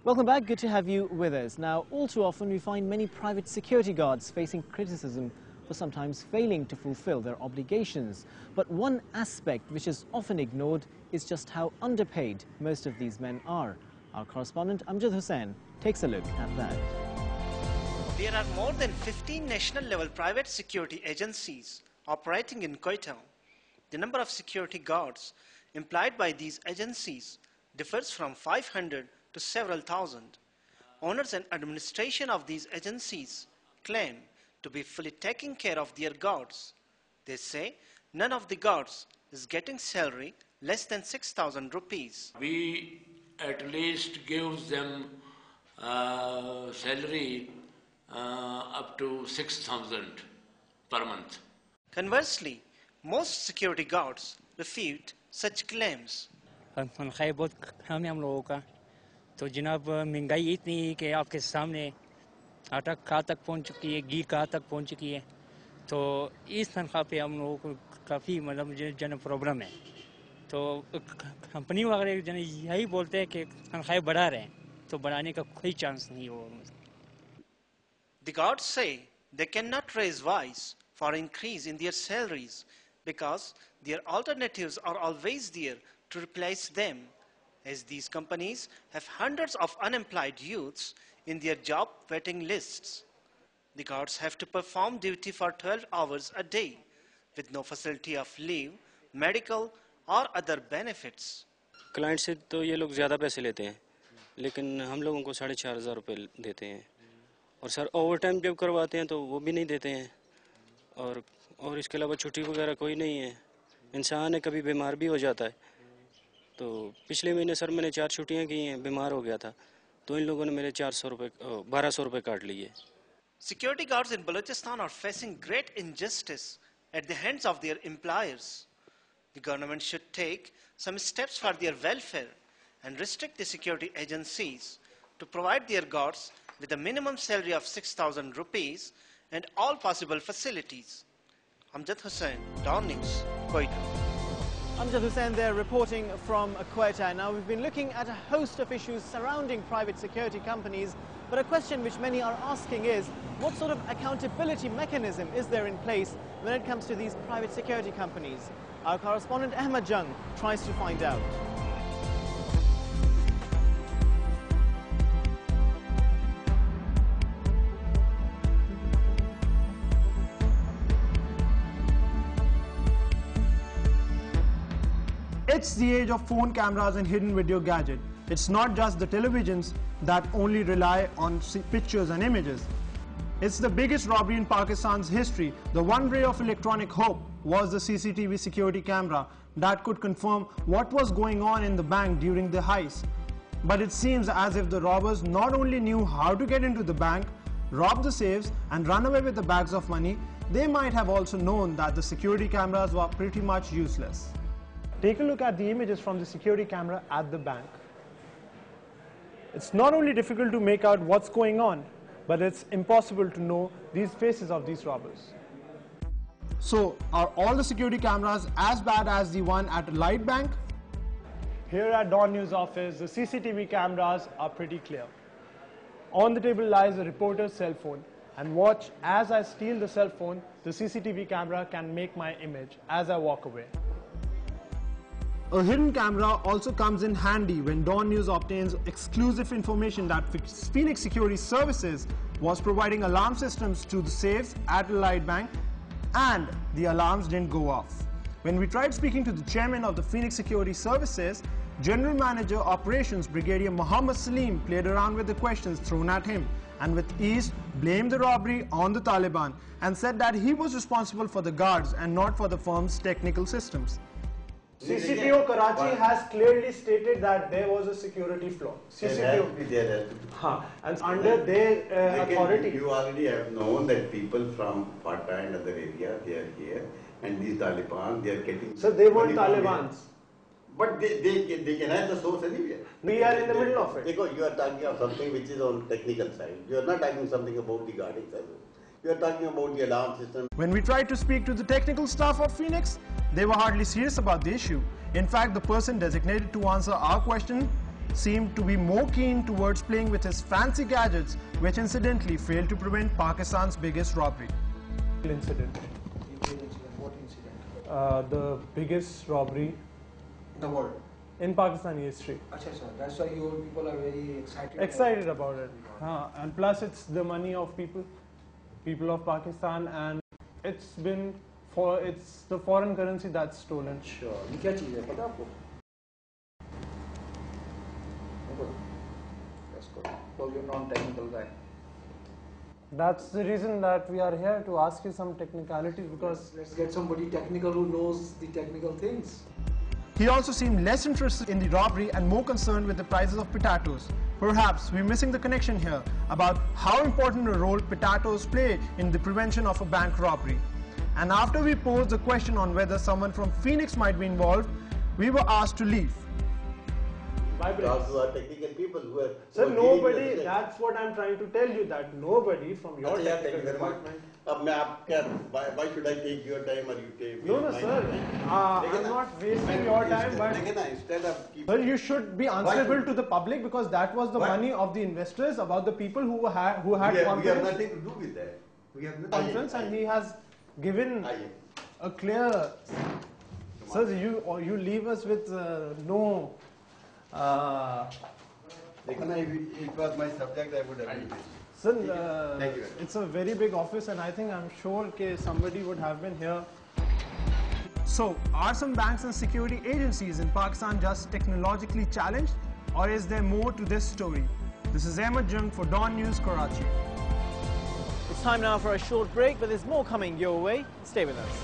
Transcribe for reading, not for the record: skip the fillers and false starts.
Welcome back, good to have you with us. Now, all too often we find many private security guards facing criticism for sometimes failing to fulfill their obligations. But one aspect which is often ignored is just how underpaid most of these men are. Our correspondent Amjad Hussain takes a look at that. There are more than 15 national-level private security agencies operating in Quetta. The number of security guards employed by these agencies differs from 500 to several thousand. Owners and administration of these agencies claim to be fully taking care of their guards. They say none of the guards is getting salary less than 6,000 rupees. We at least gives them salary up to 6,000 per month. Conversely, most security guards refute such claims. तनख्वाह बहुत कम है हम लोगों का तो जनाब महंगाई इतनी है कि आपके सामने आटा कहाँ तक पहुँच चुकी है, घी कहाँ तक पहुँच चुकी है, तो इस तनख्वाह पे हम लोगों को काफ़ी मतलब जन प्रॉब्लम है। तो कंपनी वगैरह जन यही बोलते हैं कि तनख्वाह बढ़ा रहे हैं, तो बढ़ाने का कोई चांस नहीं हो। The guards say they cannot raise voice for increase in their salaries because their alternatives are always there to replace them, as these companies have hundreds of unemployed youths in their job waiting lists. The guards have to perform duty for 12 hours a day with no facility of leave, medical or other benefits. Client से तो ये लोग ज़्यादा पैसे लेते हैं, लेकिन हम लोगों को 4,500 रुपये देते हैं। और सर ओवर टाइम जब करवाते हैं तो वो भी नहीं देते हैं, और इसके अलावा छुट्टी वगैरह कोई नहीं है। इंसान है, कभी बीमार भी हो जाता है। तो पिछले महीने सर मैंने 4 छुट्टियां की हैं, बीमार हो गया था, तो इन लोगों ने मेरे 1,200 रुपये काट लिए। Security guards in Balochistan are facing great injustice at the hands of their employers. The government should take some steps for their welfare and restrict the security agencies to provide their guards with a minimum salary of 6,000 rupees and all possible facilities. Amjad Hussain, Dawn News, Quetta. Amjad Hussain there reporting from Quetta. Now, we've been looking at a host of issues surrounding private security companies, but a question which many are asking is, what sort of accountability mechanism is there in place when it comes to these private security companies? Our correspondent Ahmed Jung tries to find out. It's the age of phone cameras and hidden video gadget. It's not just the televisions that only rely on pictures and images. It's the biggest robbery in Pakistan's history. The one ray of electronic hope was the CCTV security camera that could confirm what was going on in the bank during the heist. But it seems as if the robbers not only knew how to get into the bank, rob the safes and run away with the bags of money, they might have also known that the security cameras were pretty much useless. Take a look at the images from the security camera at the bank. It's not only difficult to make out what's going on, but it's impossible to know these faces of these robbers. So, are all the security cameras as bad as the one at Light Bank? Here at Dawn News office, the CCTV cameras are pretty clear. On the table lies a reporter's cell phone, and watch as I steal the cell phone, the CCTV camera can make my image as I walk away. A hidden camera also comes in handy when Dawn News obtains exclusive information that Phoenix Security Services was providing alarm systems to the safes at Light Bank, and the alarms didn't go off. When we tried speaking to the chairman of the Phoenix Security Services, General Manager Operations Brigadier Muhammad Salim played around with the questions thrown at him and with ease blamed the robbery on the Taliban and said that he was responsible for the guards and not for the firm's technical systems. CCTO Karachi has clearly stated that there was a security flaw. CCTO. And under their authority. You already have known that people from Fata and other areas, they are here, and these Taliban, they are getting... So they weren't Talibans. But they can have the source anywhere. We are in the middle of it. You are talking of something which is on technical side. You are not talking something about the guarding service. You are talking about the alarm system. When we tried to speak to the technical staff of Phoenix, they were hardly serious about the issue. In fact, the person designated to answer our question seemed to be more keen towards playing with his fancy gadgets, which incidentally failed to prevent Pakistan's biggest robbery. Incident. What incident? The biggest robbery The world. in Pakistani history. Achha, sir. That's why your people are very excited. Excited about it. And plus it's the money of people of Pakistan, and it's the foreign currency that's stolen. Sure. ये क्या चीज़ है पता आपको? That's good. So you're non-technical guy. That's the reason that we are here, to ask you some technicalities, because Let's get somebody technical who knows the technical things. He also seemed less interested in the robbery and more concerned with the prices of potatoes. Perhaps we're missing the connection here about how important a role potatoes play in the prevention of a bank robbery. And after we posed the question on whether someone from Phoenix might be involved, we were asked to leave. Those who are technical people who are. Sir, who are dealing with nobody, the- that's what I'm trying to tell you, that nobody from your अच्छा, yeah, thank you technical very much. department. अब मैं आप क्या why should I take your time or you take No, waste my sir. time? I'm not wasting your time, but लेकिन ना instead of keep. sir, you should be answerable should- to the public, because that was the Why? money of the investors, about the people who had we have confidence, nothing to do with that. We have nothing. confidence, and he has given I am. a clear. Sir, you leave us with no. लेकिन if it was my subject, I would have done this. Sir, Thank you very much. it's a very big office, and I'm sure that somebody would have been here. So, are some banks and security agencies in Pakistan just technologically challenged, or is there more to this story? This is Ahmed Jung for Dawn News, Karachi. It's time now for a short break, but there's more coming your way. Stay with us.